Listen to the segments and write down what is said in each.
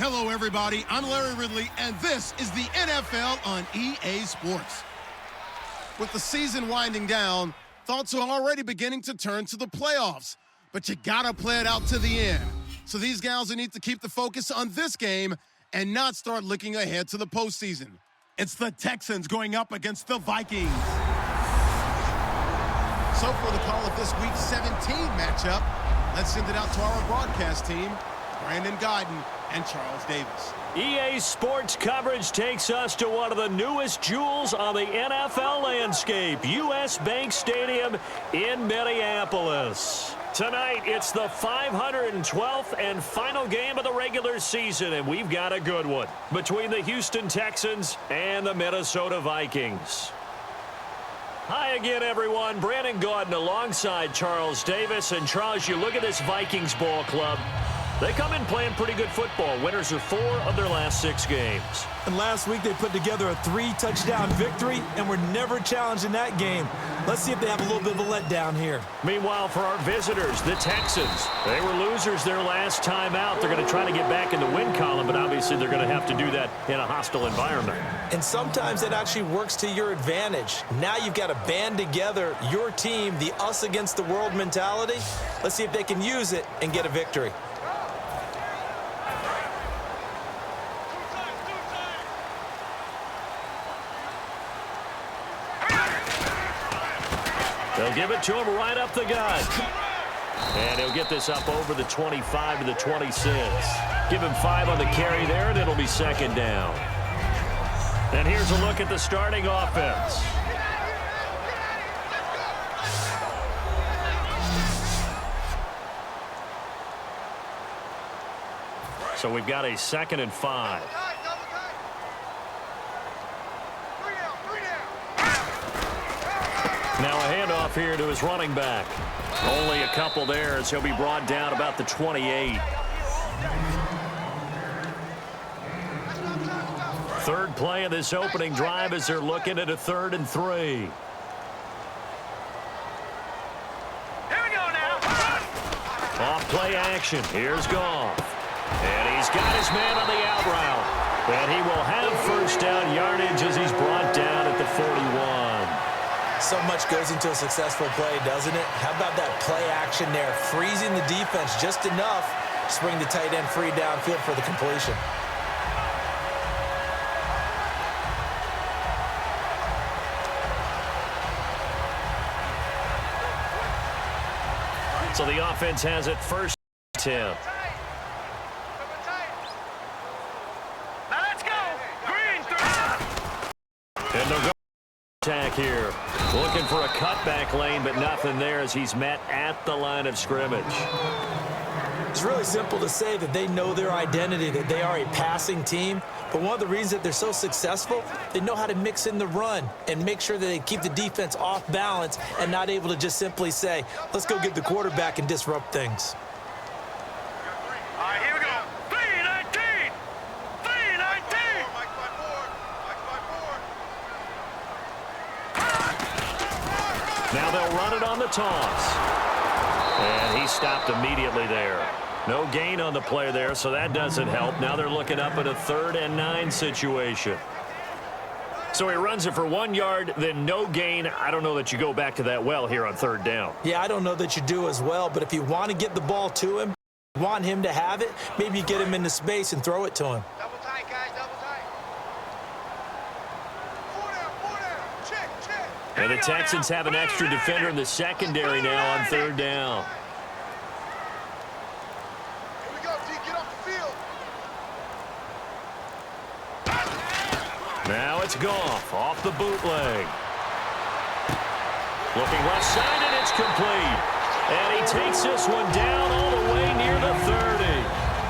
Hello, everybody. I'm Larry Ridley, and this is the NFL on EA Sports. With the season winding down, thoughts are already beginning to turn to the playoffs. But you gotta play it out to the end. So these guys will need to keep the focus on this game and not start looking ahead to the postseason. It's the Texans going up against the Vikings. So for the call of this Week 17 matchup, let's send it out to our broadcast team, Brandon Guyton and Charles Davis. EA Sports coverage takes us to one of the newest jewels on the NFL landscape, US Bank Stadium in Minneapolis. Tonight, it's the 512th and final game of the regular season, and we've got a good one between the Houston Texans and the Minnesota Vikings. Hi again, everyone. Brandon Guyton alongside Charles Davis. And Charles, you look at this Vikings ball club. They come in playing pretty good football. Winners of 4 of their last 6 games. And last week they put together a 3-touchdown victory and were never challenged in that game. Let's see if they have a little bit of a letdown here. Meanwhile, for our visitors, the Texans, they were losers their last time out. They're going to try to get back in the win column, but obviously they're going to have to do that in a hostile environment. And sometimes it actually works to your advantage. Now you've got to band together your team, the us against the world mentality. Let's see if they can use it and get a victory. They'll give it to him right up the gut. And he'll get this up over the 25 to the 26. Give him 5 on the carry there, and it'll be second down. And here's a look at the starting offense. So we've got a 2nd and 5. Now a handoff here to his running back. Only a couple there as he'll be brought down about the 28. Third play of this opening drive as they're looking at a 3rd and 3. Here we go now. Off play action. Here's Goff. And he's got his man on the out route. And he will have first down yardage as he's brought down at the 41. So much goes into a successful play, doesn't it? How about that play action there? Freezing the defense just enough to bring the tight end free downfield for the completion. So the offense has it first attempt. Now let's go. Green. And they'll go attack here. Looking for a cutback lane, but nothing there as he's met at the line of scrimmage. It's really simple to say that they know their identity, that they are a passing team. But one of the reasons that they're so successful, they know how to mix in the run and make sure that they keep the defense off balance and not able to just simply say, let's go get the quarterback and disrupt things. All right, here we go. 3-19. 3-19. Now they'll run it on the toss. And he stopped immediately there. No gain on the play there, so that doesn't help. Now they're looking up at a 3rd and 9 situation. So he runs it for 1 yard, then no gain. I don't know that you go back to that well here on 3rd down. Yeah, I don't know that you do as well, but if you want to get the ball to him, want him to have it, maybe you get him into space and throw it to him. Double tight, guys. Double tight. 4 down. Check. And the Texans have an extra defender in the secondary now on 3rd down. Here we go, D. Get off the field. Now it's Goff off the bootleg. Looking left side, and it's complete. And he takes this one down all the way near the 30.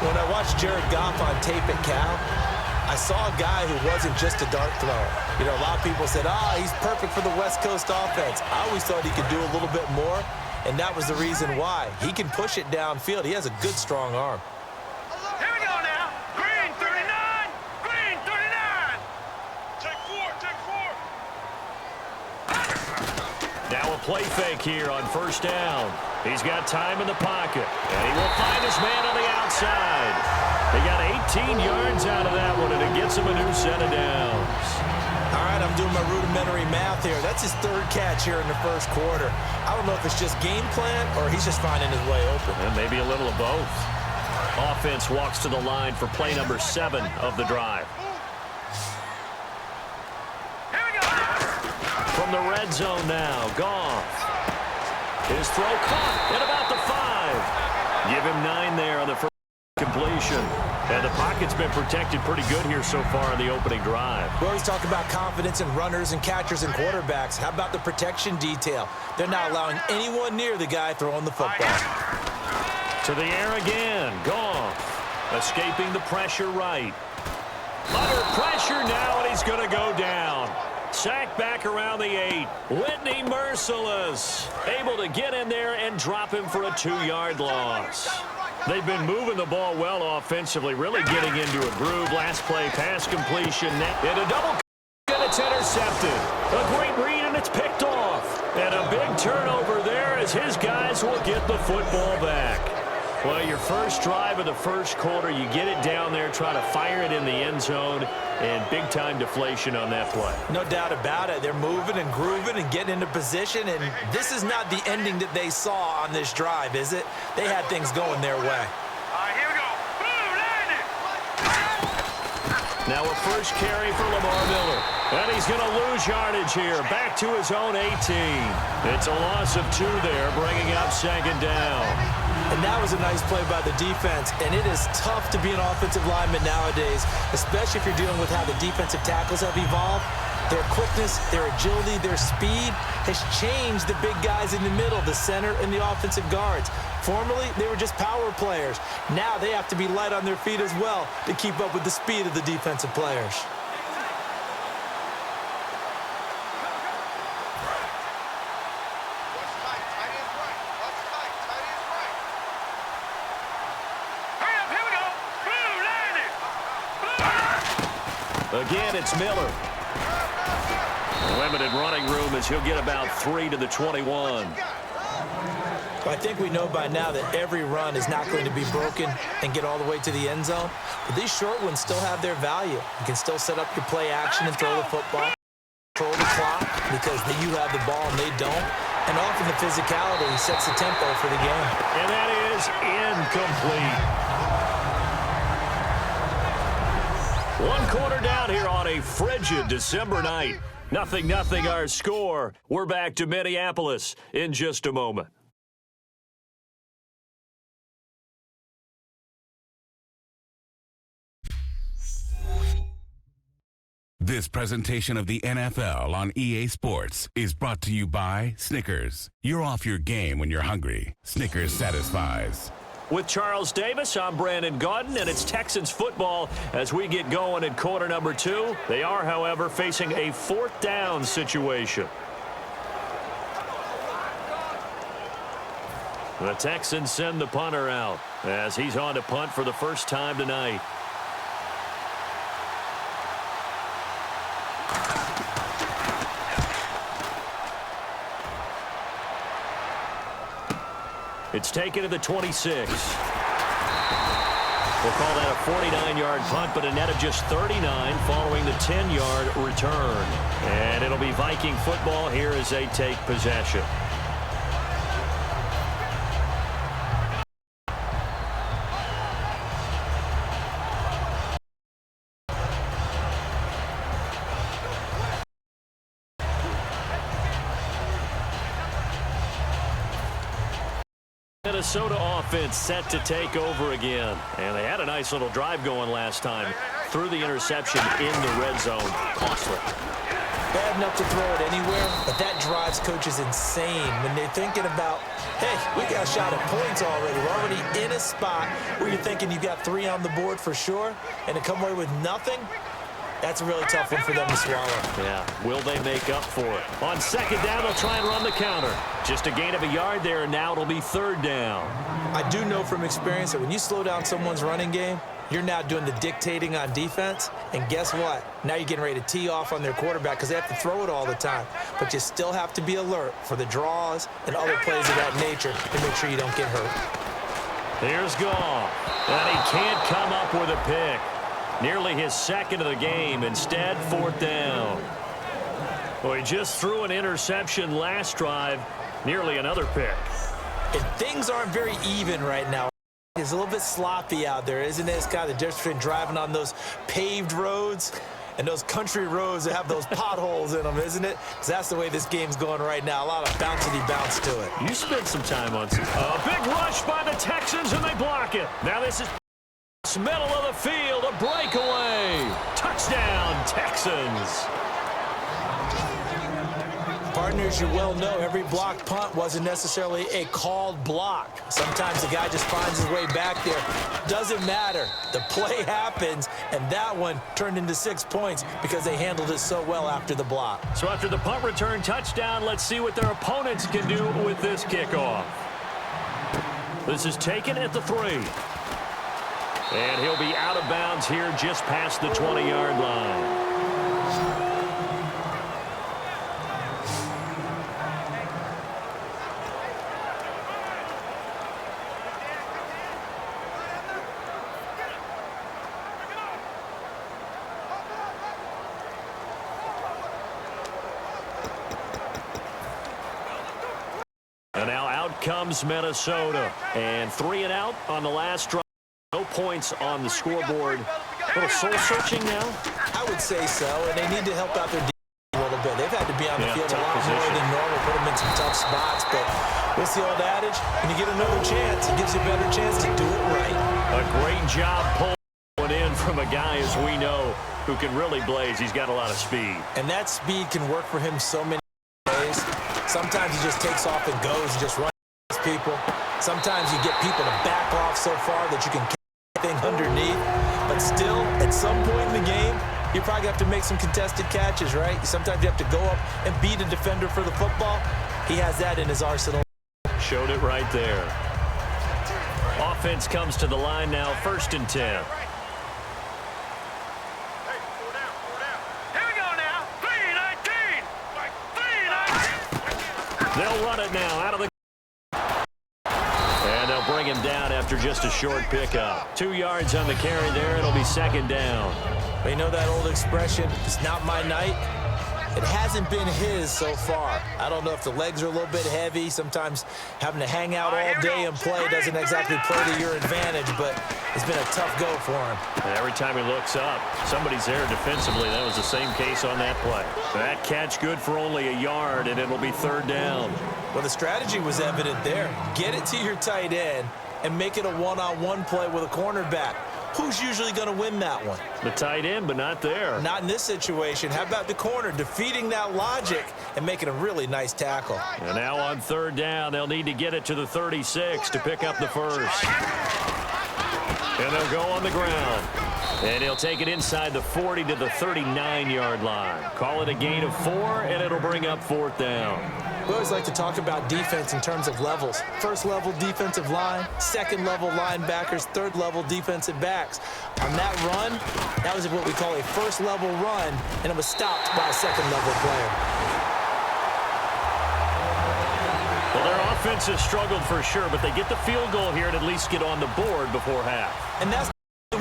When I watched Jared Goff on tape at Cal, I saw a guy who wasn't just a dart thrower. You know, a lot of people said, he's perfect for the West Coast offense. I always thought he could do a little bit more, and that was the reason why. He can push it downfield. He has a good, strong arm. Here we go now. Green 39. Green 39. Take 4. Now a play fake here on 1st down. He's got time in the pocket, and he will find his man on the outside. They got 18 yards out of that one, and it gets him a new set of downs. All right, I'm doing my rudimentary math here. That's his third catch here in the first quarter. I don't know if it's just game plan or he's just finding his way open. And maybe a little of both. Offense walks to the line for play number 7 of the drive. Here we go. From the red zone now, Goff. His throw caught at about the 5. Give him 9 there on the first completion. And the pocket's been protected pretty good here so far in the opening drive. We always talk about confidence in runners and catchers and quarterbacks. How about the protection detail? They're not allowing anyone near the guy throwing the football. To the air again. Goff escaping the pressure right. Under pressure now, and he's going to go down. Sacked back around the 8. Whitney merciless. Able to get in there and drop him for a 2-yard loss. They've been moving the ball well offensively, really getting into a groove. Last play, pass completion. And a double, and it's intercepted. A great read, and it's picked off. And a big turnover there as his guys will get the football back. Well, your first drive of the first quarter, you get it down there, try to fire it in the end zone, and big-time deflation on that play. No doubt about it. They're moving and grooving and getting into position, and this is not the ending that they saw on this drive, is it? They had things going their way. All right, here we go. Boom, landed. Now a first carry for Lamar Miller. And he's going to lose yardage here. Back to his own 18. It's a loss of 2 there, bringing up second down. And that was a nice play by the defense, and it is tough to be an offensive lineman nowadays, especially if you're dealing with how the defensive tackles have evolved. Their quickness, their agility, their speed has changed the big guys in the middle, the center, and the offensive guards. Formerly, they were just power players. Now they have to be light on their feet as well to keep up with the speed of the defensive players. Again, it's Miller. Limited running room as he'll get about 3 to the 21. I think we know by now that every run is not going to be broken and get all the way to the end zone. But these short ones still have their value. You can still set up your play action and throw the football, control the clock because you have the ball and they don't. And often the physicality sets the tempo for the game. And that is incomplete. 1 quarter down here on a frigid December night. 0-0 our score. We're back to Minneapolis in just a moment. This presentation of the NFL on EA Sports is brought to you by Snickers. You're off your game when you're hungry. Snickers satisfies. With Charles Davis, I'm Brandon Gaudin, and it's Texans football as we get going in quarter number 2. They are, however, facing a 4th down situation. The Texans send the punter out as he's on to punt for the first time tonight. It's taken to the 26. We'll call that a 49-yard punt, but a net of just 39 following the 10-yard return. And it'll be Viking football here as they take possession. Minnesota offense set to take over again. And they had a nice little drive going last time. Threw the interception in the red zone. Costly. Bad enough to throw it anywhere, but that drives coaches insane when they're thinking about, hey, we got a shot at points already. We're already in a spot where you're thinking you got 3 on the board for sure, and to come away with nothing, that's a really tough one for them to swallow. Yeah, will they make up for it? On second down, they'll try and run the counter. Just a gain of a yard there, and now it'll be 3rd down. I do know from experience that when you slow down someone's running game, you're now doing the dictating on defense, and guess what? Now you're getting ready to tee off on their quarterback because they have to throw it all the time. But you still have to be alert for the draws and other plays of that nature to make sure you don't get hurt. Here's Goff. And he can't come up with a pick. Nearly his second of the game. Instead, fourth down. Well, he just threw an interception last drive. Nearly another pick. And things aren't very even right now. It's a little bit sloppy out there, isn't it? It's kind of the difference between driving on those paved roads and those country roads that have those potholes in them, isn't it? Because that's the way this game's going right now. A lot of bouncy bounce to it. You spent some time on some. A big rush by the Texans, and they block it. Now this is middle of the field, a breakaway. Touchdown, Texans. Partners, you well know every blocked punt wasn't necessarily a called block. Sometimes the guy just finds his way back there. Doesn't matter. The play happens, and that one turned into 6 points because they handled it so well after the block. So after the punt return touchdown, let's see what their opponents can do with this kickoff. This is taken at the 3. And he'll be out of bounds here just past the 20-yard line. And now out comes Minnesota. And 3 and out on the last drive. No points on the scoreboard. A little soul-searching now? I would say so, and they need to help out their defense a little bit. They've had to be on the field a lot more than normal, put them in some tough spots. But what's the old adage? When you get another chance, it gives you a better chance to do it right. A great job pulling in from a guy, as we know, who can really blaze. He's got a lot of speed. And that speed can work for him so many ways. Sometimes he just takes off and goes and just runs people. Sometimes you get people to back off so far that you can thing underneath, but still, at some point in the game, you probably have to make some contested catches, right? Sometimes you have to go up and beat a defender for the football. He has that in his arsenal. Showed it right there. Offense comes to the line now, 1st and 10. Here we go now. 3-19. 3-19. They'll run it now out of the. And they'll bring him down after just a short pickup. 2 yards on the carry there. It'll be 2nd down. But you know that old expression, it's not my night? It hasn't been his so far. I don't know if the legs are a little bit heavy. Sometimes having to hang out all day and play doesn't exactly play to your advantage, but it's been a tough go for him. And every time he looks up, somebody's there defensively. That was the same case on that play. That catch good for only a yard, and it'll be 3rd down. Well, the strategy was evident there. Get it to your tight end and make it a one-on-one play with a cornerback. Who's usually going to win that one? The tight end, but not there. Not in this situation. How about the corner defeating that logic and making a really nice tackle? And now on 3rd down, they'll need to get it to the 36 to pick up the first. And they'll go on the ground. And he'll take it inside the 40 to the 39-yard line. Call it a gain of 4, and it'll bring up 4th down. We always like to talk about defense in terms of levels. 1st level defensive line, 2nd level linebackers, 3rd level defensive backs. On that run, that was what we call a 1st level run, and it was stopped by a 2nd level player. Well, their offense has struggled for sure, but they get the field goal here and at least get on the board before half. And that's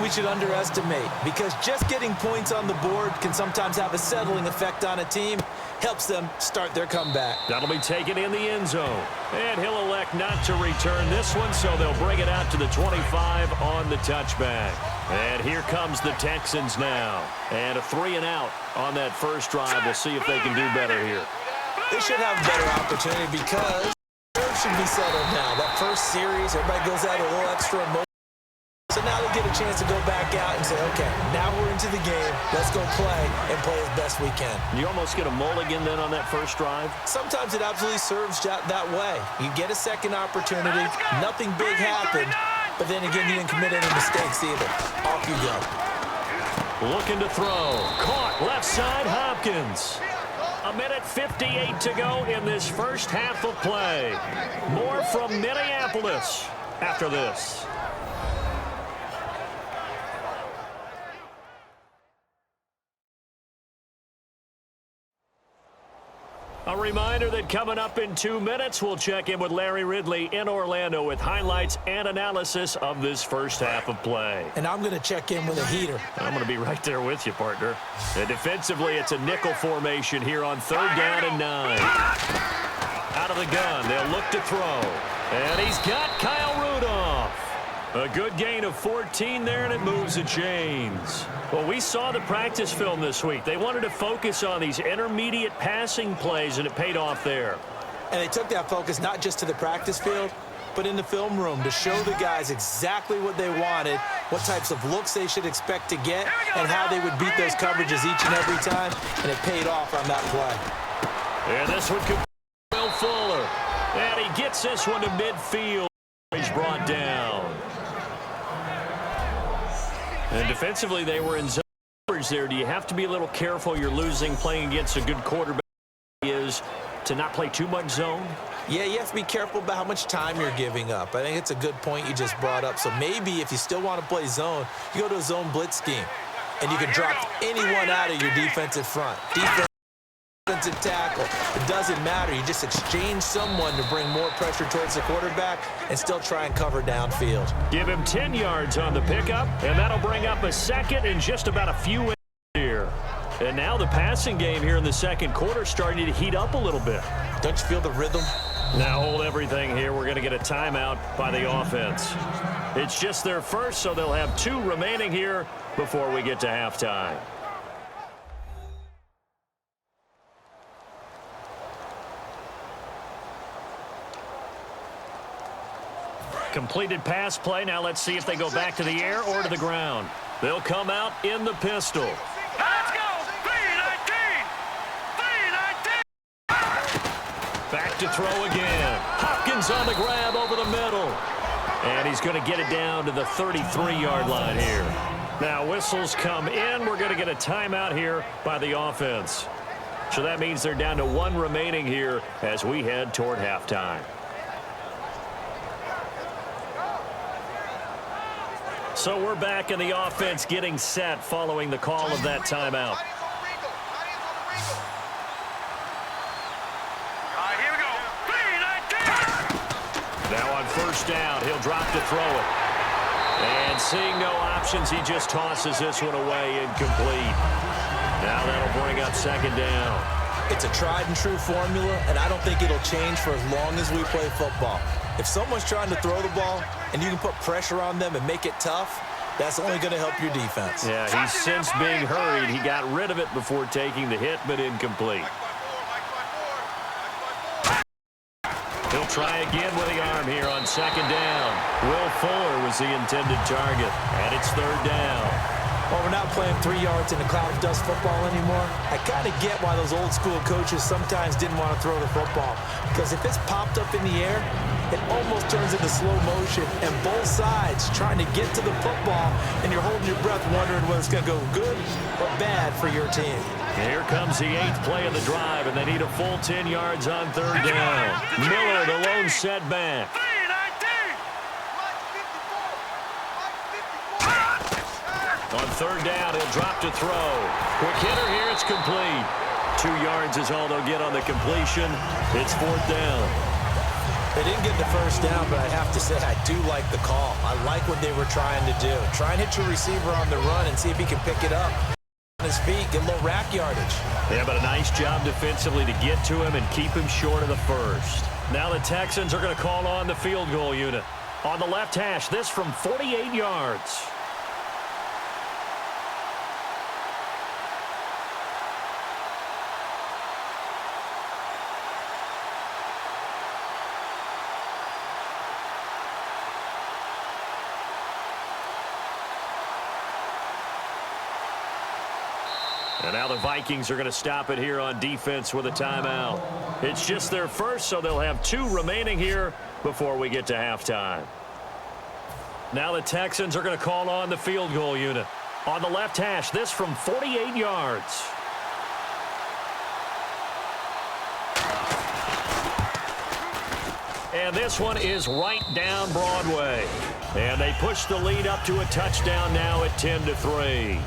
we should underestimate, because just getting points on the board can sometimes have a settling effect on a team. Helps them start their comeback. That'll be taken in the end zone. And he'll elect not to return this one, so they'll bring it out to the 25 on the touchback. And here comes the Texans now. And a 3 and out on that first drive. We'll see if they can do better here. They should have a better opportunity because it should be settled now. That first series, everybody goes out a little extra emotion. So now they get a chance to go back out and say, okay, now we're into the game. Let's go play and play as best we can. You almost get a mulligan then on that first drive? Sometimes it absolutely serves that way. You get a second opportunity. Nothing big happened. But then again, you didn't commit any mistakes either. Off you go. Looking to throw. Caught left side, Hopkins. 1:58 to go in this first half of play. More from Minneapolis after this. A reminder that coming up in 2 minutes, we'll check in with Larry Ridley in Orlando with highlights and analysis of this first half of play. And I'm going to check in with a heater. I'm going to be right there with you, partner. And defensively, it's a nickel formation here on 3rd down and 9. Out of the gun, they'll look to throw. And he's got Kyle Rudolph. A good gain of 14 there, and it moves the chains. Well, we saw the practice film this week. They wanted to focus on these intermediate passing plays, and it paid off there. And they took that focus not just to the practice field, but in the film room to show the guys exactly what they wanted, what types of looks they should expect to get, and how they would beat those coverages each and every time, and it paid off on that play. And this one could be Will Fuller. And he gets this one to midfield. He's brought down. And defensively, they were in zone coverage there. Do you have to be a little careful? You're losing playing against a good quarterback is to not play too much zone? Yeah, you have to be careful about how much time you're giving up. I think it's a good point you just brought up. So maybe if you still want to play zone, you go to a zone blitz scheme, and you can drop anyone out of your defensive front. Defensive tackle. It doesn't matter. You just exchange someone to bring more pressure towards the quarterback and still try and cover downfield. Give him 10 yards on the pickup, and that'll bring up a second and just about a few inches here. And now the passing game here in the second quarter starting to heat up a little bit. Don't you feel the rhythm? Now hold everything here. We're going to get a timeout by the offense. It's just their first, so they'll have 2 remaining here before we get to halftime. Completed pass play. Now let's see if they go back to the air or to the ground. They'll come out in the pistol. Let's go! 319! 319! Back to throw again. Hopkins on the grab over the middle. And he's going to get it down to the 33-yard line here. Now whistles come in. We're going to get a timeout here by the offense. So that means they're down to 1 remaining here as we head toward halftime. So we're back in the offense getting set following the call of that timeout. All right, here we go. 319! Now on first down, he'll drop to throw it. And seeing no options, he just tosses this one away incomplete. Now that'll bring up second down. It's a tried and true formula, and I don't think it'll change for as long as we play football. If someone's trying to throw the ball and you can put pressure on them and make it tough, that's only going to help your defense. Yeah, he's since being hurried. He got rid of it before taking the hit, but incomplete. He'll try again with the arm here on second down. Will Fuller was the intended target, and it's third down. Well, we're not playing 3 yards in a cloud of dust football anymore. I kind of get why those old school coaches sometimes didn't want to throw the football, because if it's popped up in the air, it almost turns into slow motion, and both sides trying to get to the football, and you're holding your breath wondering whether it's going to go good or bad for your team. Here comes the 8th play of the drive, and they need a full 10 yards on third down. Miller, the lone setback. 319! On third down, he'll drop to throw. Quick hitter here, it's complete. 2 yards is all they'll get on the completion. It's fourth down. They didn't get the first down, but I have to say I do like the call. I like what they were trying to do. Try and hit your receiver on the run and see if he can pick it up on his feet, get a little rack yardage. Yeah, but a nice job defensively to get to him and keep him short of the first. Now the Texans are going to call on the field goal unit. On the left hash, this from 48 yards. And now the Vikings are going to stop it here on defense with a timeout. It's just their first, so they'll have 2 remaining here before we get to halftime. Now the Texans are going to call on the field goal unit. On the left hash, this from 48 yards. And this one is right down Broadway. And they push the lead up to a touchdown now at 10-3.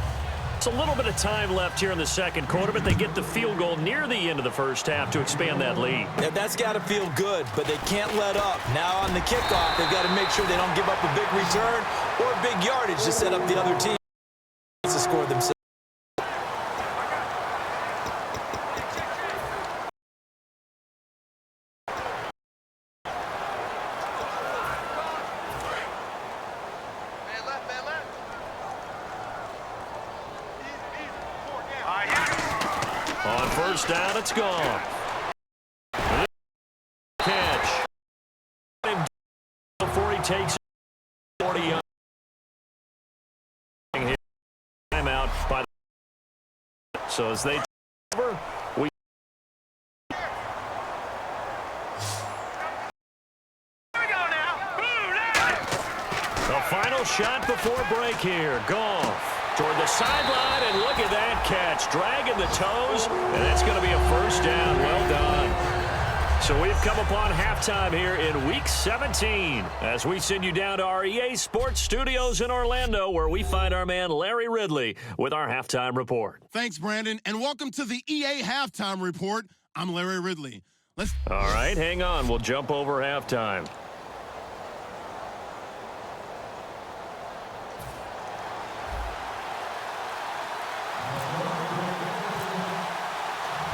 It's a little bit of time left here in the second quarter, but they get the field goal near the end of the first half to expand that lead. Yeah, that's got to feel good, but they can't let up. Now on the kickoff, they've got to make sure they don't give up a big return or a big yardage to set up the other team to score themselves. On first down, it's gone. Catch. Before he takes 40 yards. Timeout by the... So as they cover, we... The final shot before break here. Goff toward the sideline, and look at that catch. Dragging the toes, and that's going to be a first down. Well done. So we've come upon halftime here in Week 17 as we send you down to our EA Sports Studios in Orlando, where we find our man Larry Ridley with our halftime report. Thanks, Brandon, and welcome to the EA Halftime Report. I'm Larry Ridley. All right, hang on. We'll jump over halftime.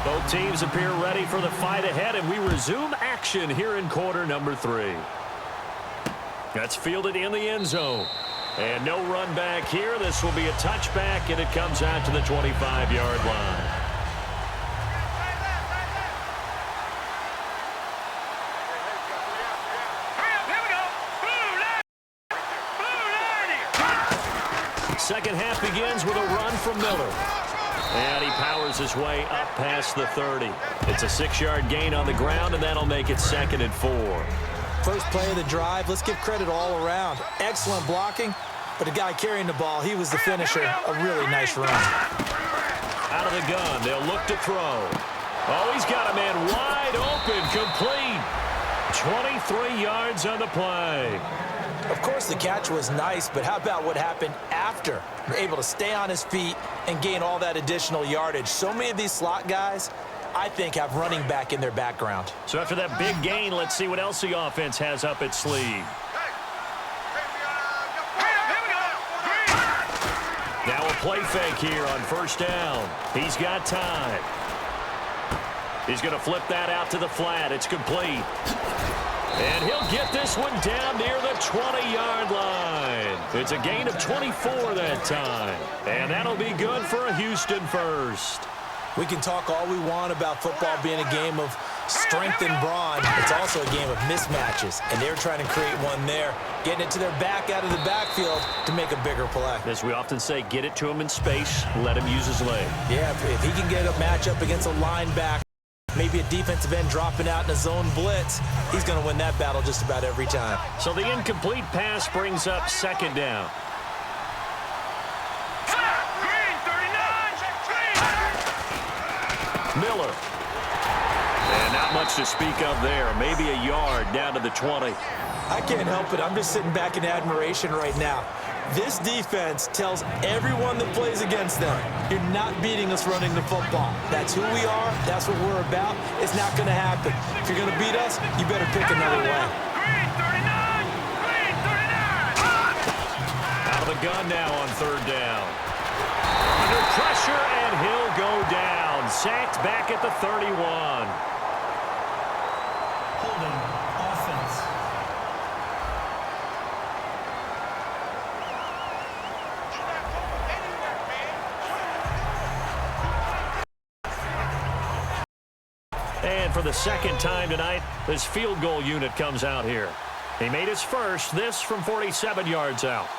Both teams appear ready for the fight ahead, and we resume action here in quarter number 3. That's fielded in the end zone. And no run back here. This will be a touchback, and it comes out to the 25-yard line. Second half begins with a run from Miller. And he powers his way up past the 30. It's a 6-yard gain on the ground, and that'll make it 2nd and 4. First play of the drive, let's give credit all around. Excellent blocking, but the guy carrying the ball, he was the finisher. A really nice run. Out of the gun, they'll look to throw. Oh, he's got a man wide open, complete. 23 yards on the play. Of course, the catch was nice, but how about what happened after? Able to stay on his feet and gain all that additional yardage. So many of these slot guys, I think, have running back in their background. So after that big gain, let's see what else the offense has up its sleeve. Now a play fake here on first down. He's got time. He's going to flip that out to the flat. It's complete. And he'll get this one down near the 20-yard line. It's a gain of 24 that time. And that'll be good for a Houston first. We can talk all we want about football being a game of strength and brawn. It's also a game of mismatches, and they're trying to create one there, getting it to their back out of the backfield to make a bigger play. As we often say, get it to him in space, let him use his leg. Yeah, if he can get a matchup against a linebacker, maybe a defensive end dropping out in a zone blitz, he's going to win that battle just about every time. So the incomplete pass brings up 2nd down. Miller. And not much to speak of there. Maybe a yard down to the 20. I can't help it. I'm just sitting back in admiration right now. This defense tells everyone that plays against them, you're not beating us running the football. That's who we are. That's what we're about. It's not going to happen. If you're going to beat us, you better pick another way. Out of the gun now on 3rd down. Under pressure, and he'll go down. Sacked back at the 31. Holding offense. And for the 2nd time tonight, this field goal unit comes out here. He made his first, this from 47 yards out.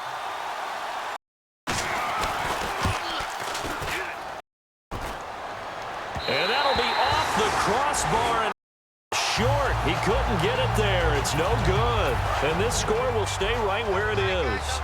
And that'll be off the crossbar and short. He couldn't get it there. It's no good. And this score will stay right where it is.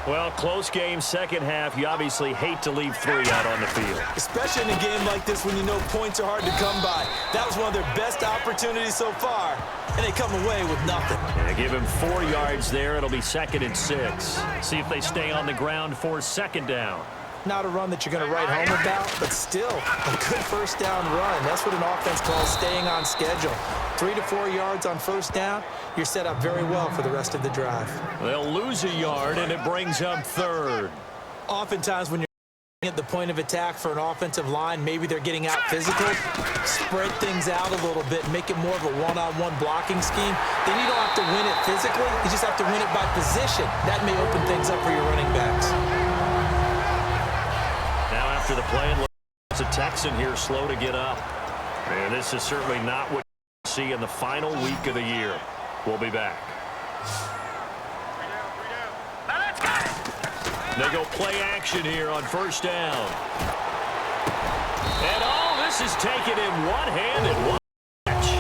Well, close game, 2nd half. You obviously hate to leave 3 out on the field. Especially in a game like this when you know points are hard to come by. That was one of their best opportunities so far, and they come away with nothing. And they give him 4 yards there. It'll be 2nd and 6. See if they stay on the ground for 2nd down. Not a run that you're going to write home about, but still a good first down run. That's what an offense calls staying on schedule. 3 to 4 yards on first down, you're set up very well for the rest of the drive. They'll lose a yard, and it brings up third. Oftentimes when you're at the point of attack for an offensive line, maybe they're getting out physical, spread things out a little bit, make it more of a one-on-one blocking scheme. Then you don't have to win it physically, you just have to win it by position. That may open things up for your running backs. Now after the play, it's a Texan here slow to get up. And this is certainly not what you see in the final week of the year. We'll be back. They go play action here on first down. And oh, this is taken in one-handed. One catch.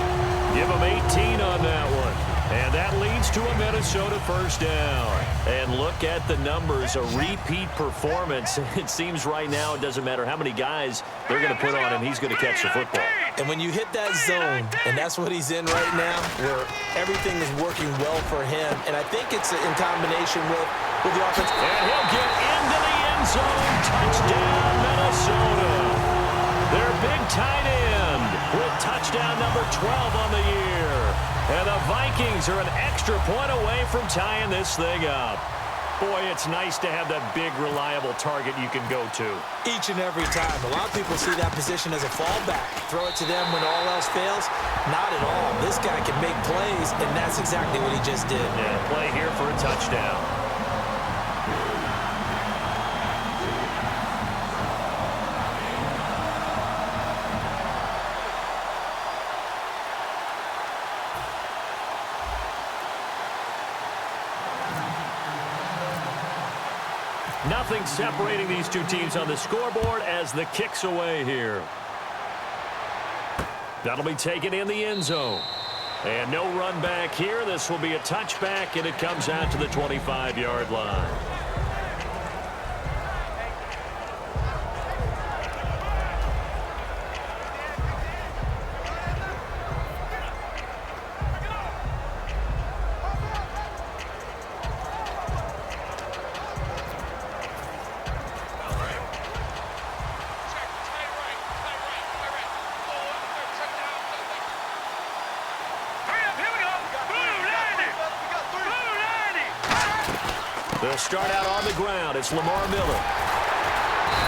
Give them 18 on that one. And that leads to a Minnesota first down. And look at the numbers, a repeat performance. It seems right now it doesn't matter how many guys they're going to put on him, he's going to catch the football. And when you hit that zone, and that's what he's in right now, where everything is working well for him, and I think it's in combination with the offense. And he'll get into the end zone. Touchdown, Minnesota. Their big tight end with touchdown number 12 on the year. And the Vikings are an extra point away from tying this thing up. Boy, it's nice to have that big, reliable target you can go to. Each and every time. A lot of people see that position as a fallback. Throw it to them when all else fails. Not at all. This guy can make plays, and that's exactly what he just did. Yeah, play here for a touchdown. Nothing separating these two teams on the scoreboard as the kick's away here. That'll be taken in the end zone. And no run back here. This will be a touchback, and it comes out to the 25-yard line. They'll start out on the ground. It's Lamar Miller.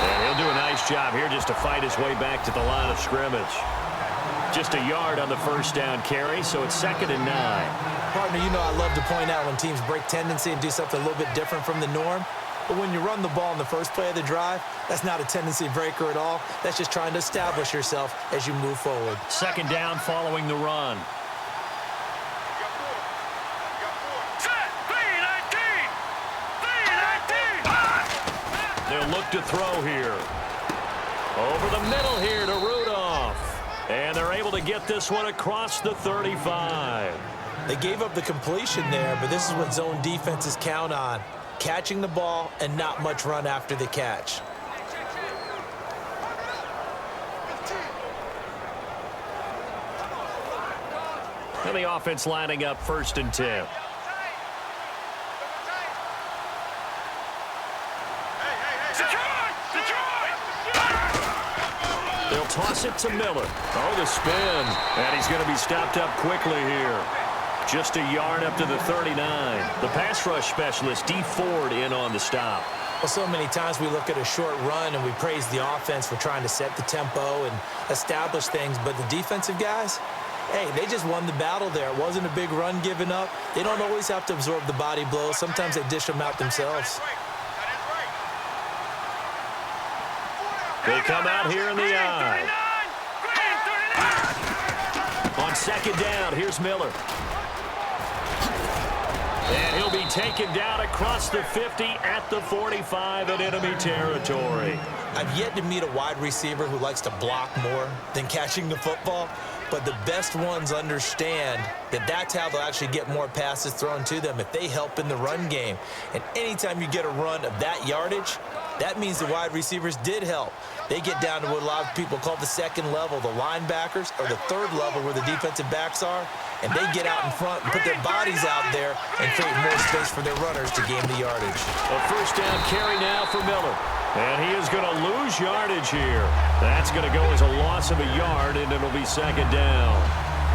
And he'll do a nice job here just to fight his way back to the line of scrimmage. Just a yard on the first down carry, so it's 2nd and 9. Partner, you know I love to point out when teams break tendency and do something a little bit different from the norm. But when you run the ball in the first play of the drive, that's not a tendency breaker at all. That's just trying to establish yourself as you move forward. 2nd down following the run. They'll look to throw here. Over the middle here to Rudolph. And they're able to get this one across the 35. They gave up the completion there, but this is what zone defenses count on. Catching the ball and not much run after the catch. And the offense lining up 1st and 10. They'll toss it to Miller. Oh, the spin. And he's going to be stopped up quickly here. Just a yard up to the 39. The pass rush specialist, D. Ford, in on the stop. Well, so many times we look at a short run and we praise the offense for trying to set the tempo and establish things. But the defensive guys, hey, they just won the battle there. It wasn't a big run given up. They don't always have to absorb the body blows. Sometimes they dish them out themselves. They come out here in the eye. On 2nd down, here's Miller. And he'll be taken down across the 50 at the 45 in enemy territory. I've yet to meet a wide receiver who likes to block more than catching the football, but the best ones understand that that's how they'll actually get more passes thrown to them if they help in the run game. And anytime you get a run of that yardage, that means the wide receivers did help. They get down to what a lot of people call the 2nd level, the linebackers, or the 3rd level where the defensive backs are, and they get out in front and put their bodies out there and create more space for their runners to gain the yardage. A 1st down carry now for Miller. And he is going to lose yardage here. That's going to go as a loss of a yard, and it'll be second down.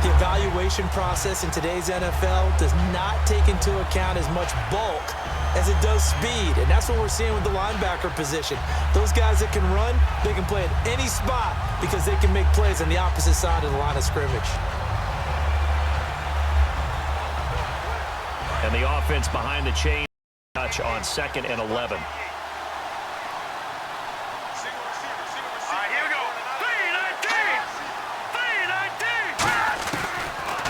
The evaluation process in today's NFL does not take into account as much bulk as it does speed, and that's what we're seeing with the linebacker position. Those guys that can run, they can play at any spot because they can make plays on the opposite side of the line of scrimmage. And the offense behind the chain touch on 2nd and 11.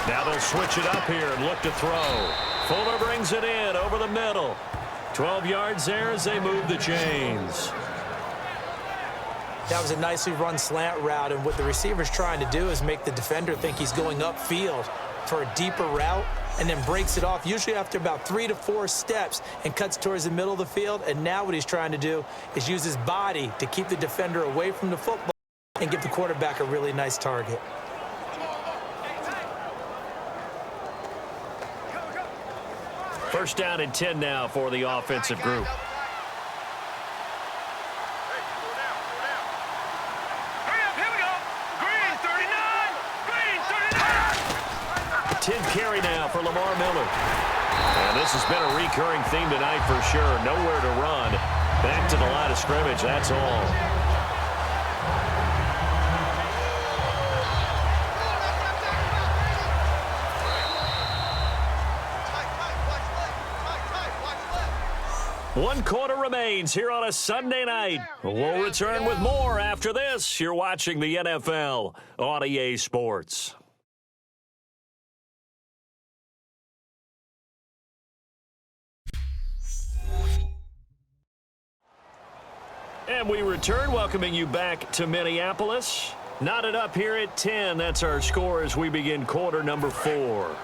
Now they'll switch it up here and look to throw. Fuller brings it in over the middle. 12 yards there as they move the chains. That was a nicely run slant route, and what the receiver's trying to do is make the defender think he's going upfield for a deeper route and then breaks it off, usually after about 3 to 4 steps, and cuts towards the middle of the field. And now what he's trying to do is use his body to keep the defender away from the football and give the quarterback a really nice target. First down and 10 now for the offensive group. Here we go. Green 39. Green 39. 10 carry now for Lamar Miller. And this has been a recurring theme tonight for sure. Nowhere to run. Back to the line of scrimmage, that's all. One quarter remains here on a Sunday night. We'll return with more after this. You're watching the NFL on EA Sports. And we return, welcoming you back to Minneapolis. Knotted up here at 10. That's our score as we begin quarter number 4.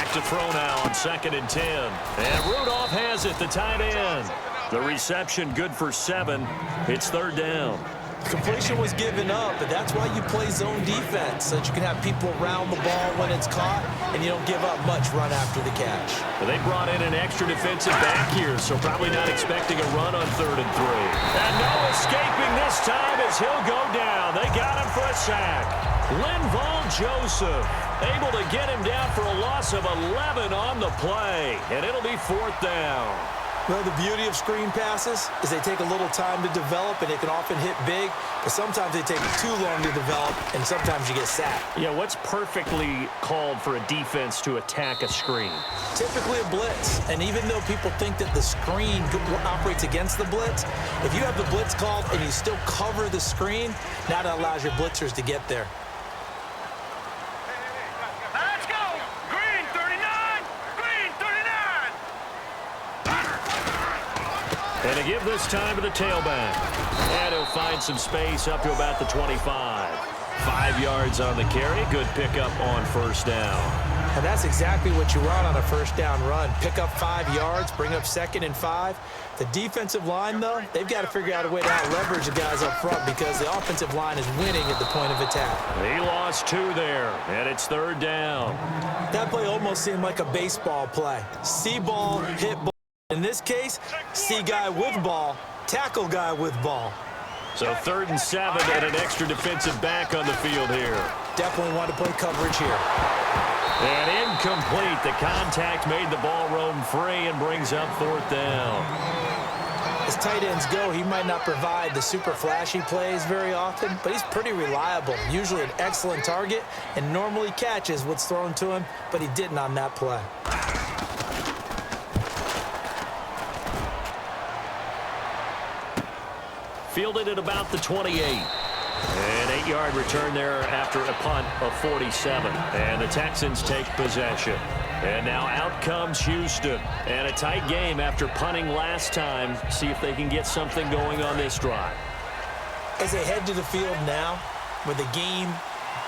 To throw now on 2nd and 10. And Rudolph has it, the tight end. The reception good for 7. It's 3rd down. Completion was given up, but that's why you play zone defense, so that you can have people around the ball when it's caught, and you don't give up much run after the catch. They brought in an extra defensive back here, so probably not expecting a run on 3rd and 3. And no escaping this time as he'll go down. They got him for a sack. Linval Joseph able to get him down for a loss of 11 on the play, and it'll be 4th down. Well, the beauty of screen passes is they take a little time to develop, and they can often hit big, but sometimes they take too long to develop, and sometimes you get sacked. Yeah, what's perfectly called for a defense to attack a screen? Typically a blitz, and even though people think that the screen operates against the blitz, if you have the blitz called and you still cover the screen, now that allows your blitzers to get there. Let's go. Green 39. Green 39. And to give this time to the tailback. And he'll find some space up to about the 25. 5 yards on the carry. Good pickup on 1st down. And that's exactly what you want on a 1st down run. Pick up 5 yards, bring up 2nd and 5. The defensive line, though, they've got to figure out a way to out-leverage the guys up front because the offensive line is winning at the point of attack. He lost 2 there, and it's 3rd down. That play almost seemed like a baseball play. See ball, hit ball. In this case, see guy with ball, tackle guy with ball. So 3rd and 7 and an extra defensive back on the field here. Definitely want to play coverage here. And incomplete. The contact made the ball roam free and brings up 4th down. As tight ends go, he might not provide the super flashy plays very often, but he's pretty reliable. Usually an excellent target and normally catches what's thrown to him, but he didn't on that play. Fielded at about the 28. An 8-yard return there after a punt of 47. And the Texans take possession. And now out comes Houston. And a tight game after punting last time. See if they can get something going on this drive. As they head to the field now, with the game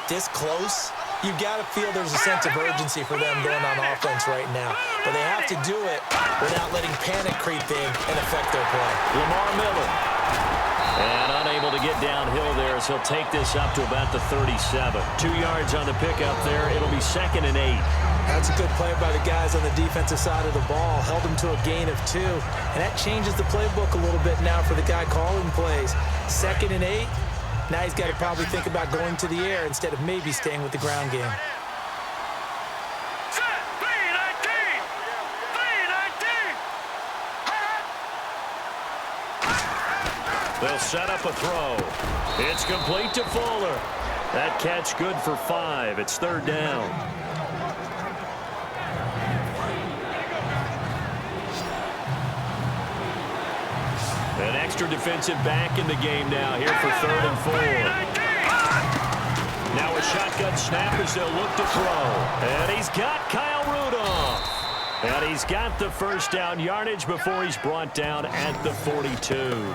this close, you've got to feel there's a sense of urgency for them going on offense right now. But they have to do it without letting panic creep in and affect their play. Lamar Miller. And unable to get downhill there as he'll take this up to about the 37. 2 yards on the pickup there. It'll be 2nd and 8. That's a good play by the guys on the defensive side of the ball. Held him to a gain of 2. And that changes the playbook a little bit now for the guy calling plays. 2nd and 8. Now he's got to probably think about going to the air instead of maybe staying with the ground game. They'll set up a throw. It's complete to Fuller. That catch good for 5. It's 3rd down. An extra defensive back in the game now here for 3rd and 4. Now a shotgun snap as they'll look to throw. And he's got Kyle Rudolph. And he's got the first down yardage before he's brought down at the 42.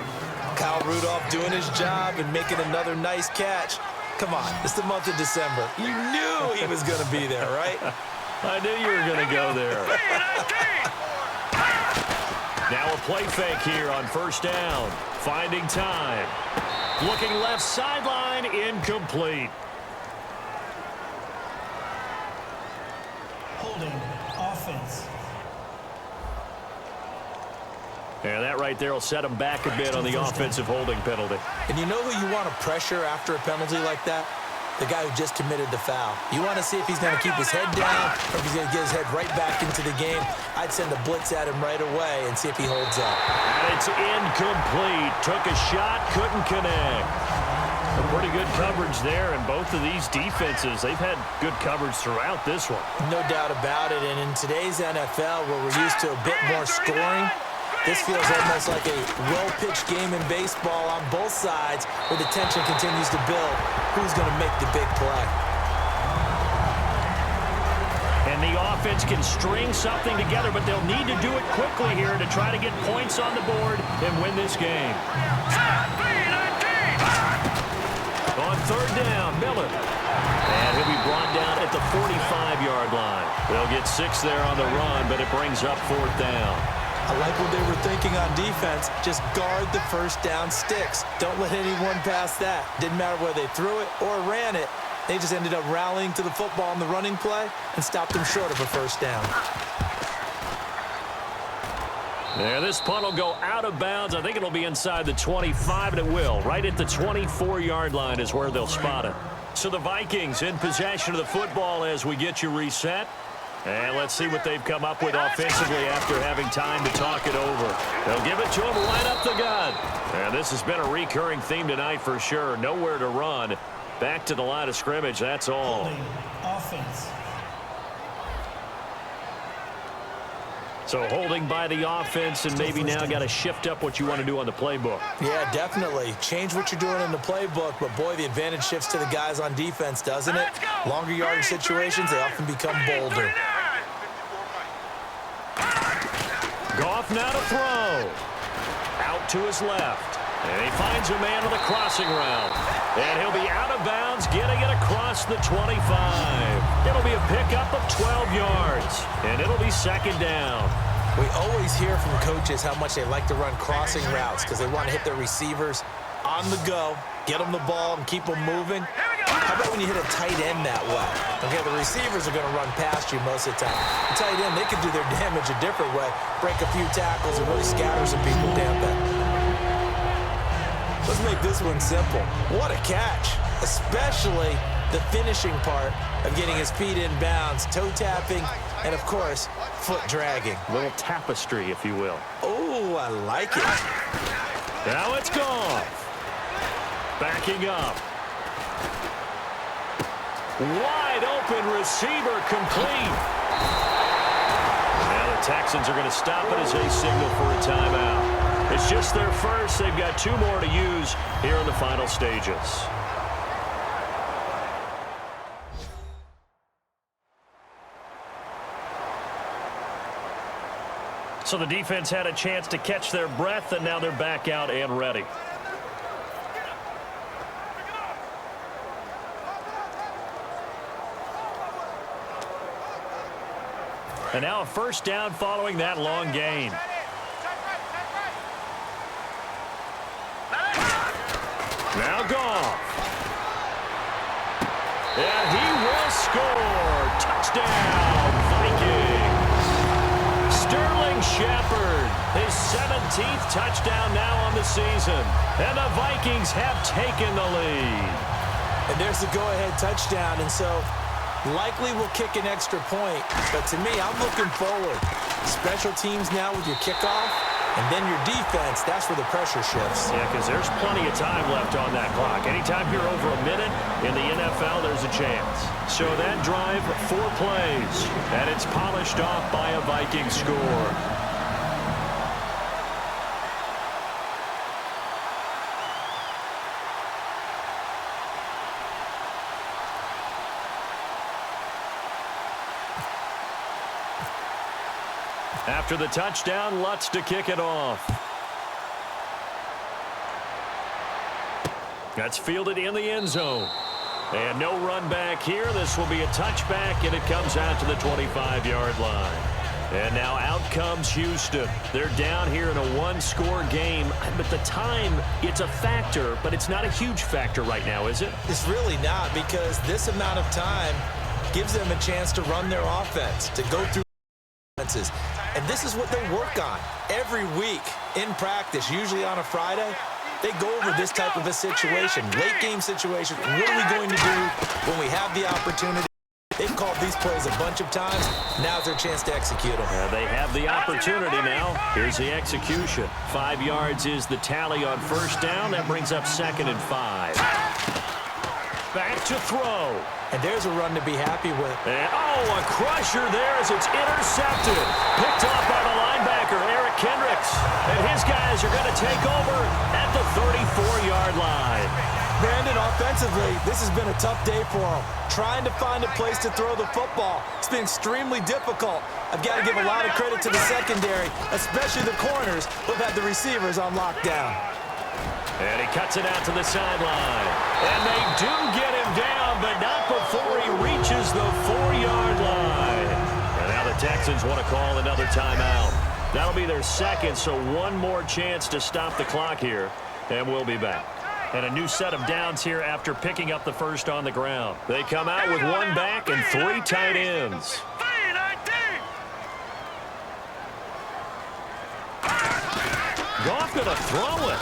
Kyle Rudolph doing his job and making another nice catch. Come on, it's the month of December. You knew he was going to be there, right? I knew you were going to go there. Now a play fake here on 1st down. Finding time. Looking left sideline, incomplete. Holding offense. And that right there will set him back a bit on the offensive holding penalty. And you know who you want to pressure after a penalty like that? The guy who just committed the foul. You want to see if he's going to keep his head down or if he's going to get his head right back into the game. I'd send a blitz at him right away and see if he holds up. And it's incomplete. Took a shot, couldn't connect. A pretty good coverage there, and both of these defenses, they've had good coverage throughout this one. No doubt about it. And in today's NFL, where we're used to a bit more scoring, this feels almost like a well-pitched game in baseball on both sides where the tension continues to build. Who's going to make the big play? And the offense can string something together, but they'll need to do it quickly here to try to get points on the board and win this game. On 3rd down, Miller. And he'll be brought down at the 45-yard line. They'll get 6 there on the run, but it brings up 4th down. I like what they were thinking on defense. Just guard the 1st down sticks. Don't let anyone pass that. Didn't matter whether they threw it or ran it. They just ended up rallying to the football on the running play and stopped them short of a 1st down. There, this punt will go out of bounds. I think it'll be inside the 25, and it will. Right at the 24-yard line is where they'll spot it. So the Vikings in possession of the football as we get you reset. And let's see what they've come up with offensively after having time to talk it over. They'll give it to him right up the gut. And this has been a recurring theme tonight for sure. Nowhere to run. Back to the line of scrimmage, that's all. Holding offense. So holding by the offense, and maybe now got to shift up what you want to do on the playbook. Yeah, definitely. Change what you're doing in the playbook, but boy, the advantage shifts to the guys on defense, doesn't it? Longer yardage situations, they often become bolder. Goff now to throw. Out to his left. And he finds a man on the crossing route. And he'll be out of bounds, getting it across the 25. It'll be a pickup of 12 yards. And it'll be 2nd down. We always hear from coaches how much they like to run crossing routes because they want to hit their receivers on the go, get them the ball, and keep them moving. How about when you hit a tight end that way? Okay, the receivers are going to run past you most of the time. The tight end, they can do their damage a different way, break a few tackles, and really scatter some people down there. Let's make this one simple. What a catch, especially the finishing part of getting his feet in bounds, toe tapping, and, of course, foot dragging. A little tapestry, if you will. Oh, I like it. Now it's Goff. Backing up. Wide open receiver complete. Now the Texans are going to stop it as they signal for a timeout. It's just their first. They've got 2 more to use here in the final stages. So the defense had a chance to catch their breath, and now they're back out and ready. And now a 1st down following that long gain. Now Goff. And he will score. Touchdown, Vikings. Sterling Shepard, his 17th touchdown now on the season. And the Vikings have taken the lead. And there's the go-ahead touchdown. And so likely will kick an extra point. But to me, I'm looking forward. Special teams now with your kickoff. And then your defense, that's where the pressure shifts. Yeah, because there's plenty of time left on that clock. Anytime you're over a minute in the NFL, there's a chance. So that drive, 4 plays, and it's polished off by a Viking score. After the touchdown, Lutz to kick it off. That's fielded in the end zone. And no run back here. This will be a touchback, and it comes out to the 25-yard line. And now out comes Houston. They're down here in a 1-score game. But the time, it's a factor, but it's not a huge factor right now, is it? It's really not, because this amount of time gives them a chance to run their offense, to go through offenses. And this is what they work on every week in practice, usually on a Friday. They go over this type of a situation, late-game situation. What are we going to do when we have the opportunity? They've called these plays a bunch of times. Now's their chance to execute them. They have the opportunity now. Here's the execution. 5 yards is the tally on first down. That brings up 2nd and 5. Back to throw. And there's a run to be happy with. And, a crusher there as it's intercepted. Picked off by the linebacker, Eric Kendricks. And his guys are going to take over at the 34-yard line. Brandon, offensively, this has been a tough day for them. Trying to find a place to throw the football. It's been extremely difficult. I've got to give a lot of credit to the secondary, especially the corners who've had the receivers on lockdown. And he cuts it out to the sideline. And they do get him down, but not before he reaches the 4-yard line. And now the Texans want to call another timeout. That'll be their second, so one more chance to stop the clock here. And we'll be back. And a new set of downs here after picking up the first on the ground. They come out with 1 back and 3 tight ends. Goff going to throw it.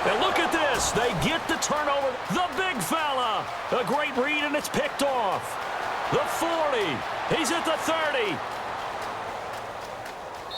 And look at this. They get the turnover. The big fella. A great read, and it's picked off. The 40. He's at the 30.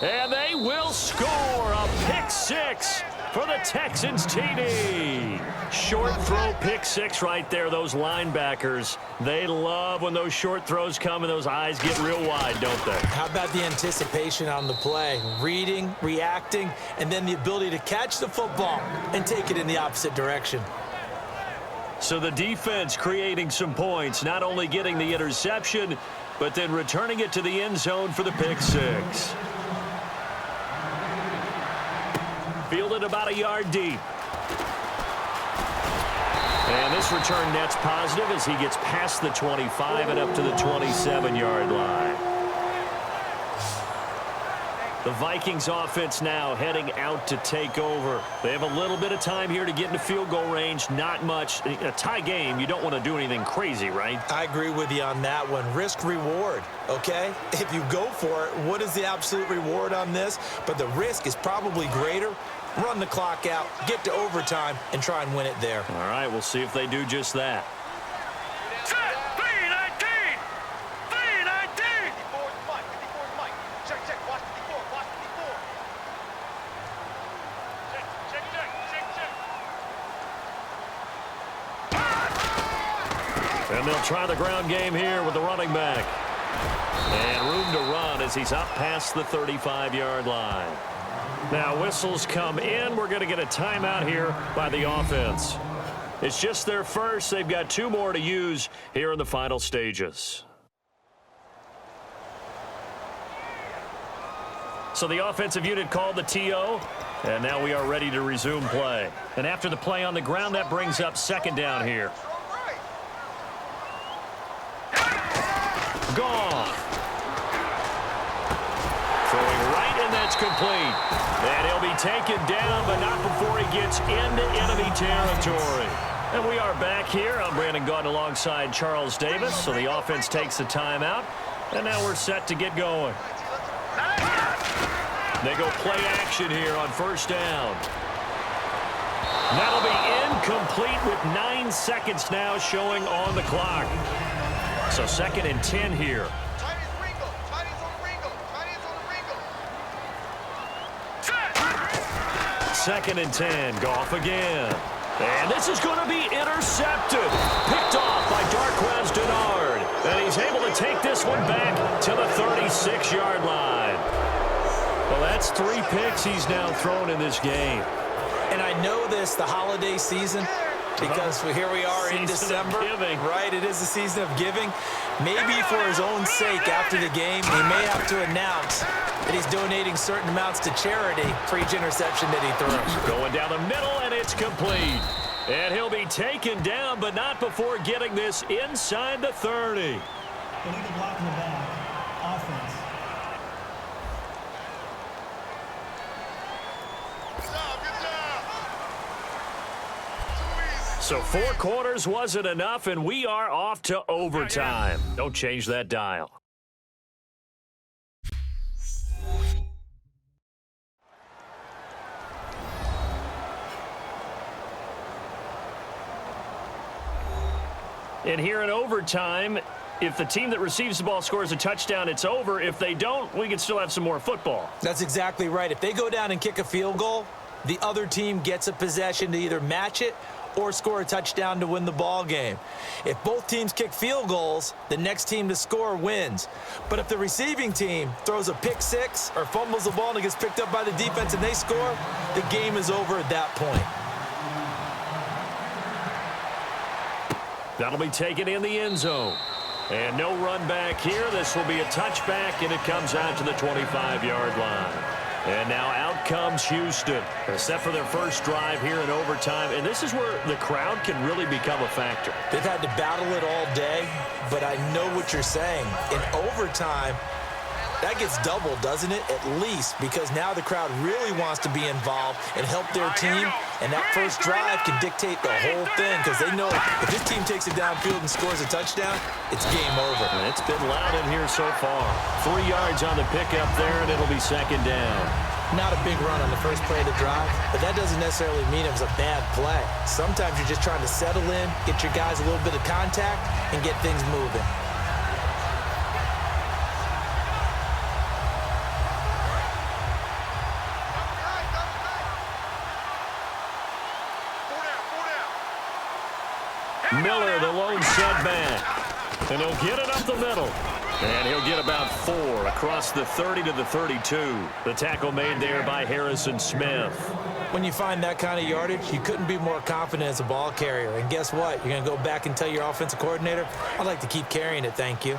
And they will score a pick 6 for the Texans TD. Short throw pick 6 right there. Those linebackers, they love when those short throws come and those eyes get real wide, don't they? How about the anticipation on the play? Reading, reacting, and then the ability to catch the football and take it in the opposite direction. So the defense creating some points, not only getting the interception, but then returning it to the end zone for the pick 6. Fielded about a yard deep. And this return net's positive as he gets past the 25 and up to the 27-yard line. The Vikings offense now heading out to take over. They have a little bit of time here to get into field goal range. Not much. A tie game, you don't want to do anything crazy, right? I agree with you on that one. Risk reward, okay? If you go for it, what is the absolute reward on this? But the risk is probably greater. Run the clock out, get to overtime, and try and win it there. All right, we'll see if they do just that. Set, 319! 319! Check, watch 54, watch 54. Check. And they'll try the ground game here with the running back. And room to run as he's up past the 35-yard line. Now whistles come in. We're going to get a timeout here by the offense. It's just their first. They've got 2 more to use here in the final stages. So the offensive unit called the TO, and now we are ready to resume play. And after the play on the ground, that brings up 2nd down here. Goff. Throwing right in that it's complete. And he'll be taken down, but not before he gets into enemy territory. And we are back here. I'm Brandon Gaudin alongside Charles Davis. So the offense takes the timeout. And now we're set to get going. They go play action here on first down. That'll be incomplete with 9 seconds now showing on the clock. So 2nd and 10 here. Second and 10. Goff again. And this is going to be intercepted. Picked off by Darquez Dennard. And he's able to take this one back to the 36-yard line. Well, that's 3 picks he's now thrown in this game. And I know this, the holiday season, because here we are in December. Right, it is the season of giving. Maybe for his own sake after the game, he may have to announce that he's donating certain amounts to charity for each interception that he throws. Going down the middle, and it's complete. And he'll be taken down, but not before getting this inside the 30. Illegal block in the back. Offense. So 4 quarters wasn't enough, and we are off to overtime. Don't change that dial. And here in overtime, if the team that receives the ball scores a touchdown, it's over. If they don't, we can still have some more football. That's exactly right. If they go down and kick a field goal, the other team gets a possession to either match it or score a touchdown to win the ball game. If both teams kick field goals, the next team to score wins. But if the receiving team throws a pick six or fumbles the ball and it gets picked up by the defense and they score, the game is over at that point. That'll be taken in the end zone. And no run back here. This will be a touchback, and it comes out to the 25-yard line. And now out comes Houston, set for their first drive here in overtime. And this is where the crowd can really become a factor. They've had to battle it all day, but I know what you're saying. In overtime, that gets doubled, doesn't it? At least, because now the crowd really wants to be involved and help their team. And that first drive can dictate the whole thing, because they know if this team takes it downfield and scores a touchdown, it's game over. And it's been loud in here so far. 3 yards on the pickup there, and it'll be 2nd down. Not a big run on the first play of the drive, but that doesn't necessarily mean it was a bad play. Sometimes you're just trying to settle in, get your guys a little bit of contact, and get things moving. Miller, the lone setback. And he'll get it up the middle. And he'll get about 4 across the 30 to the 32. The tackle made there by Harrison Smith. When you find that kind of yardage, you couldn't be more confident as a ball carrier. And guess what? You're going to go back and tell your offensive coordinator, I'd like to keep carrying it, thank you.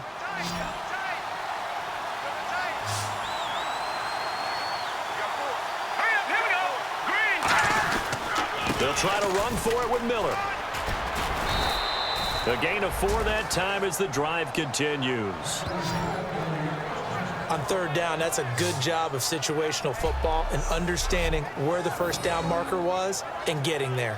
They'll try to run for it with Miller. A gain of 4 that time as the drive continues. On 3rd down, that's a good job of situational football and understanding where the first down marker was and getting there.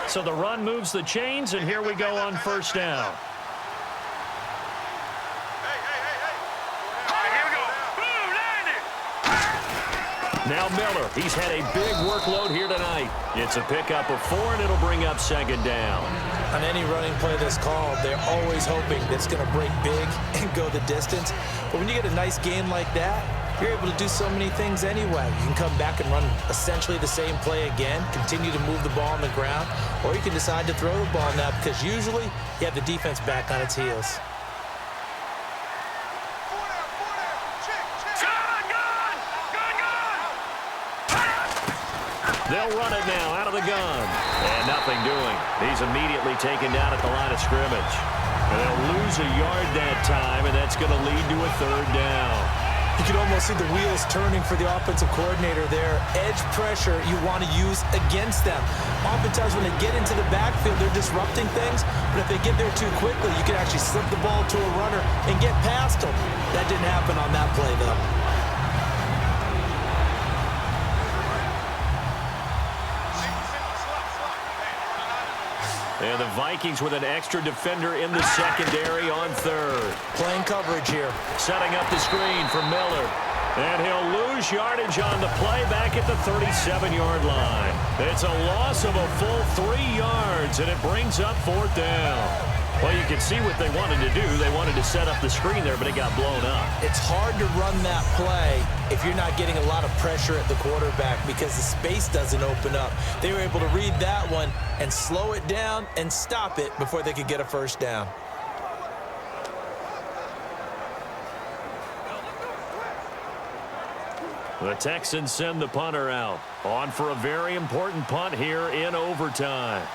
So the run moves the chains, and here we go on first down. Now Miller, he's had a big workload here tonight. It's a pickup of 4, and it'll bring up 2nd down. On any running play that's called, they're always hoping that it's going to break big and go the distance. But when you get a nice game like that, you're able to do so many things anyway. You can come back and run essentially the same play again, continue to move the ball on the ground, or you can decide to throw the ball now because usually you have the defense back on its heels. They'll run it now out of the gun. And nothing doing. He's immediately taken down at the line of scrimmage. And they'll lose a yard that time, and that's going to lead to a 3rd down. You can almost see the wheels turning for the offensive coordinator there. Edge pressure you want to use against them. Oftentimes when they get into the backfield, they're disrupting things, but if they get there too quickly, you can actually slip the ball to a runner and get past them. That didn't happen on that play, though. And the Vikings with an extra defender in the secondary on third. Playing coverage here. Setting up the screen for Miller. And he'll lose yardage on the play back at the 37-yard line. It's a loss of a full 3 yards, and it brings up 4th down. Well, you can see what they wanted to do. They wanted to set up the screen there, but it got blown up. It's hard to run that play if you're not getting a lot of pressure at the quarterback because the space doesn't open up. They were able to read that one and slow it down and stop it before they could get a first down. The Texans send the punter out. On for a very important punt here in overtime.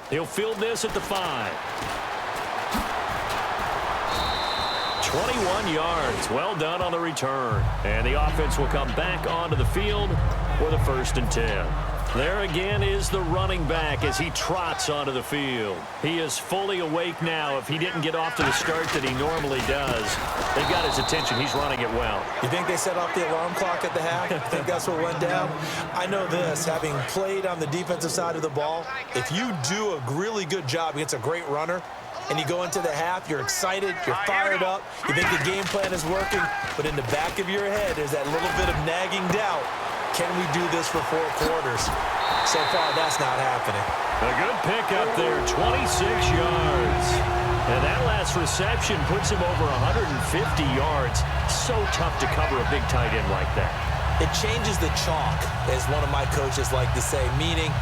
He'll field this at the 5. 21 yards. Well done on the return. And the offense will come back onto the field for the 1st and 10. There again is the running back as he trots onto the field. He is fully awake now. If he didn't get off to the start that he normally does, they've got his attention. He's running it well. You think they set off the alarm clock at the half? You think that's what went down? I know this, having played on the defensive side of the ball, if you do a really good job against a great runner, and you go into the half, you're excited, you're fired up, you think the game plan is working, but in the back of your head is that little bit of nagging doubt. Can we do this for 4 quarters? So far, that's not happening. A good pick up there, 26 yards. And that last reception puts him over 150 yards. So tough to cover a big tight end like that. It changes the chalk, as one of my coaches like to say, meaning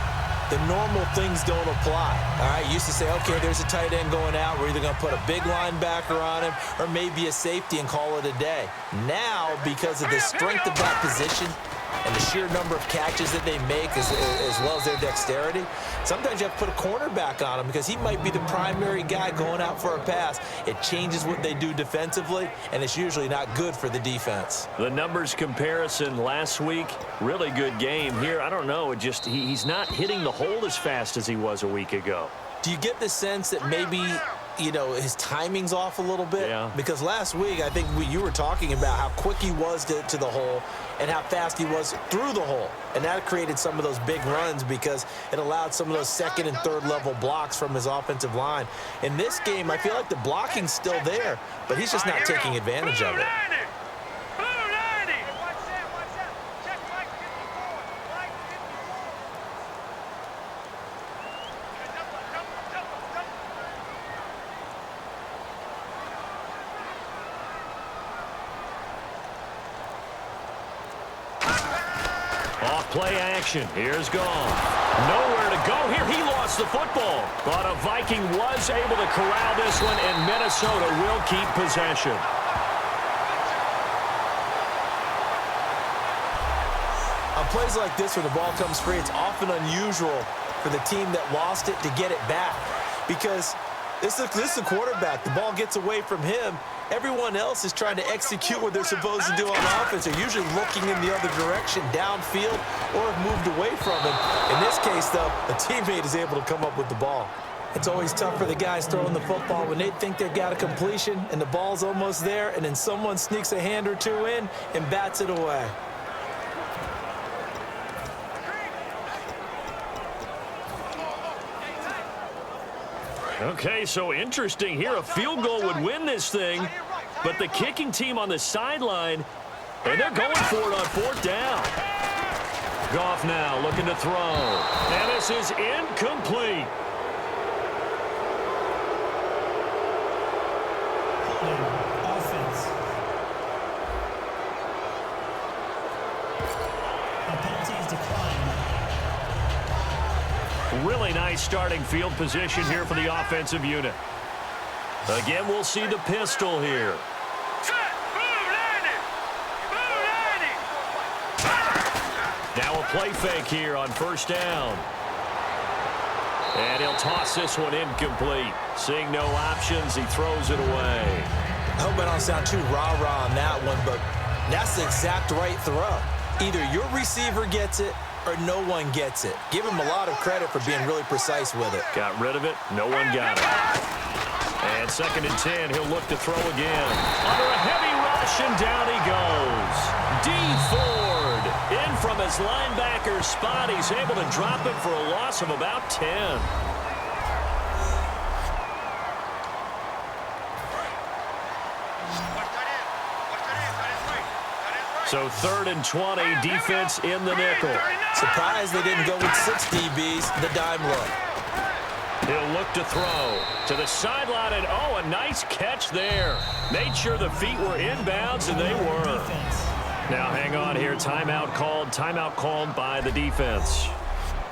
the normal things don't apply. All right, used to say, okay, there's a tight end going out. We're either going to put a big linebacker on him or maybe a safety and call it a day. Now, because of the strength of that position and the sheer number of catches that they make as well as their dexterity, sometimes you have to put a cornerback on him because he might be the primary guy going out for a pass. It changes what they do defensively, and it's usually not good for the defense. The numbers comparison last week, really good game. Here, I don't know, he's not hitting the hole as fast as he was a week ago. Do you get the sense that maybe, you know, his timing's off a little bit? Yeah. Because last week, I think you were talking about how quick he was to the hole and how fast he was through the hole. And that created some of those big runs because it allowed some of those 2nd and 3rd level blocks from his offensive line. In this game, I feel like the blocking's still there, but he's just not taking advantage of it. Play action. Here's Goff. Nowhere to go here. He lost the football. But a Viking was able to corral this one, and Minnesota will keep possession. On plays like this where the ball comes free, it's often unusual for the team that lost it to get it back because this is a quarterback. The ball gets away from him. Everyone else is trying to execute what they're supposed to do on offense. They're usually looking in the other direction, downfield, or have moved away from him. In this case, though, a teammate is able to come up with the ball. It's always tough for the guys throwing the football when they think they've got a completion and the ball's almost there, and then someone sneaks a hand or two in and bats it away. Okay, so interesting here. A field goal would win this thing, but the kicking team on the sideline, and they're going for it on 4th down. Goff now looking to throw, and this is incomplete. Offense. A penalty is declined. Really nice starting field position here for the offensive unit. Again, we'll see the pistol here. Now a play fake here on first down. And he'll toss this one incomplete. Seeing no options, he throws it away. I hope I don't sound too rah-rah on that one, but that's the exact right throw. Either your receiver gets it or no one gets it. Give him a lot of credit for being really precise with it. Got rid of it. No one got it. And 2nd and 10, he'll look to throw again. Under a heavy rush, and down he goes. D. Ford in from his linebacker spot. He's able to drop it for a loss of about 10. So 3rd and 20, defense in the nickel. Surprised they didn't go with 6 DBs, the dime look. He'll look to throw to the sideline, and a nice catch there. Made sure the feet were inbounds, and they were. Now hang on here, timeout called by the defense.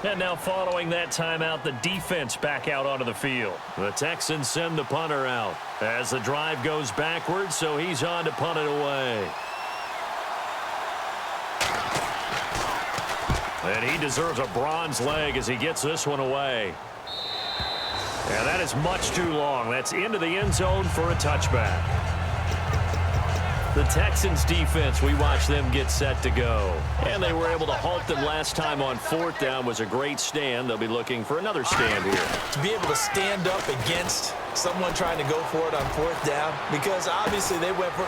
And now following that timeout, the defense back out onto the field. The Texans send the punter out as the drive goes backwards, so he's on to punt it away. And he deserves a bronze leg as he gets this one away. And that is much too long. That's into the end zone for a touchback. The Texans defense, we watch them get set to go. And they were able to halt them last time on 4th down. Was a great stand. They'll be looking for another stand here. To be able to stand up against someone trying to go for it on 4th down, because obviously they went for...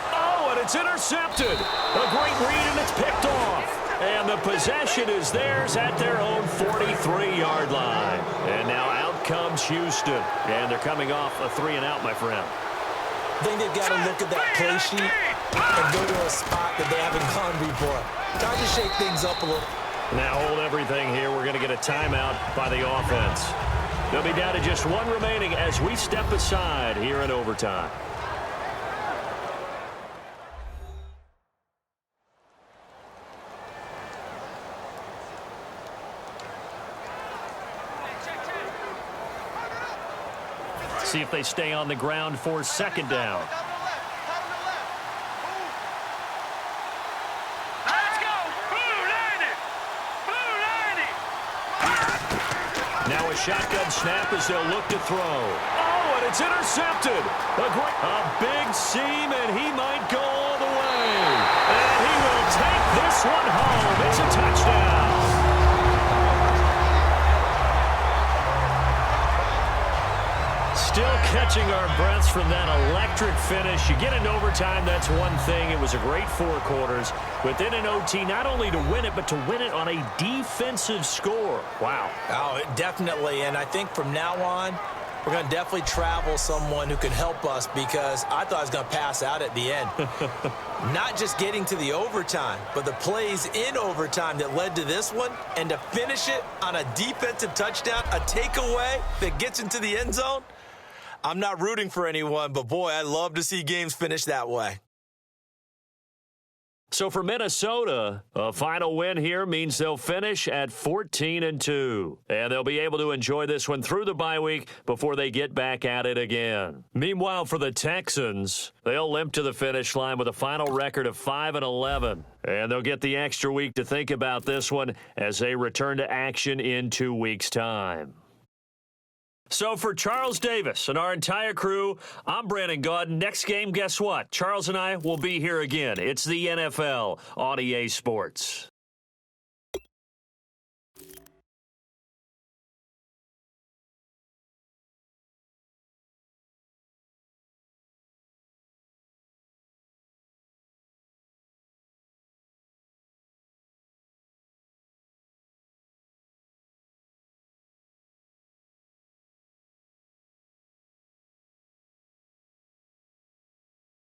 And it's intercepted. A great read, and it's picked off. And the possession is theirs at their own 43-yard line. And now out comes Houston. And they're coming off a 3-and-out, my friend. I think they've got to look at that play sheet and go to a spot that they haven't gone before. Try to shake things up a little. Now hold everything here. We're going to get a timeout by the offense. They'll be down to just 1 remaining as we step aside here in overtime. See if they stay on the ground for 2nd down. Let's go! Blue 90! Now a shotgun snap as they'll look to throw. And it's intercepted. A big seam, and he might go all the way. And he will take this one home. It's a touchdown. Still catching our breaths from that electric finish. You get into overtime, that's one thing. It was a great 4 quarters. Within an OT, not only to win it, but to win it on a defensive score. Wow. Oh, definitely. And I think from now on, we're going to definitely travel someone who can help us, because I thought I was going to pass out at the end. Not just getting to the overtime, but the plays in overtime that led to this one, and to finish it on a defensive touchdown, a takeaway that gets into the end zone. I'm not rooting for anyone, but boy, I love to see games finish that way. So for Minnesota, a final win here means they'll finish at 14-2. And they'll be able to enjoy this one through the bye week before they get back at it again. Meanwhile, for the Texans, they'll limp to the finish line with a final record of 5-11. And they'll get the extra week to think about this one as they return to action in 2 weeks' time. So for Charles Davis and our entire crew, I'm Brandon Gaudin. Next game, guess what? Charles and I will be here again. It's the NFL on EA Sports.